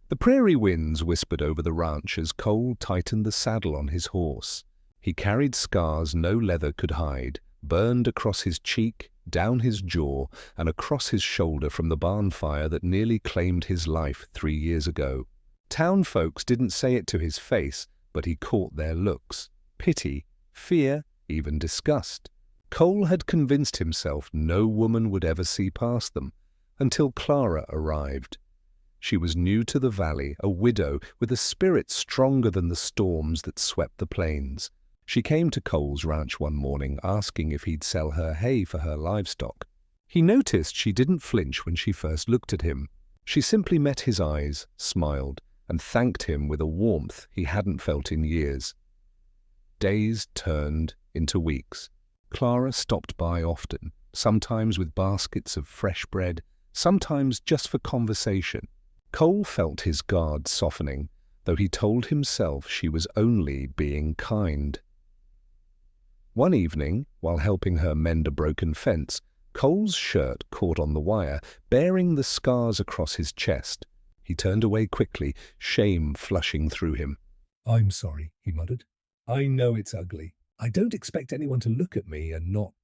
The prairie winds whispered over the ranch as Cole tightened the saddle on his horse. He carried scars no leather could hide, burned across his cheek, down his jaw, and across his shoulder from the barn fire that nearly claimed his life 3 years ago. Town folks didn't say it to his face, but he caught their looks. Pity, fear, even disgust. Cole had convinced himself no woman would ever see past them, until Clara arrived. She was new to the valley, a widow with a spirit stronger than the storms that swept the plains. She came to Cole's ranch one morning asking if he'd sell her hay for her livestock. He noticed she didn't flinch when she first looked at him. She simply met his eyes, smiled, and thanked him with a warmth he hadn't felt in years. Days turned into weeks. Clara stopped by often, sometimes with baskets of fresh bread, sometimes just for conversation. Cole felt his guard softening, though he told himself she was only being kind. One evening, while helping her mend a broken fence, Cole's shirt caught on the wire, bearing the scars across his chest. He turned away quickly, shame flushing through him. "I'm sorry," he muttered. "I know it's ugly. I don't expect anyone to look at me and not—"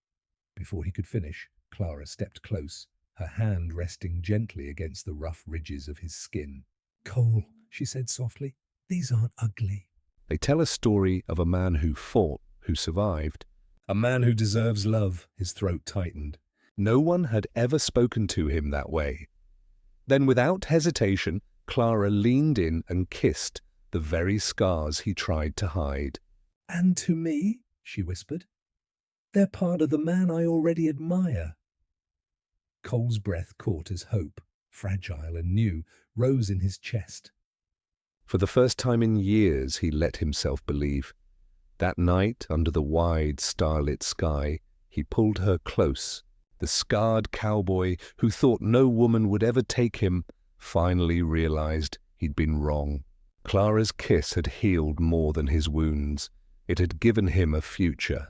Before he could finish, Clara stepped close, her hand resting gently against the rough ridges of his skin. "Cole," she said softly, "these aren't ugly." They tell a story of a man who fought, who survived. "A man who deserves love." His throat tightened. No one had ever spoken to him that way. Then, without hesitation, Clara leaned in and kissed the very scars he tried to hide. "And to me," she whispered, "they're part of the man I already admire." Cole's breath caught as hope, fragile and new, rose in his chest. For the first time in years, he let himself believe. That night, under the wide, starlit sky, he pulled her close. The scarred cowboy, who thought no woman would ever take him, finally realized he'd been wrong. Clara's kiss had healed more than his wounds. It had given him a future.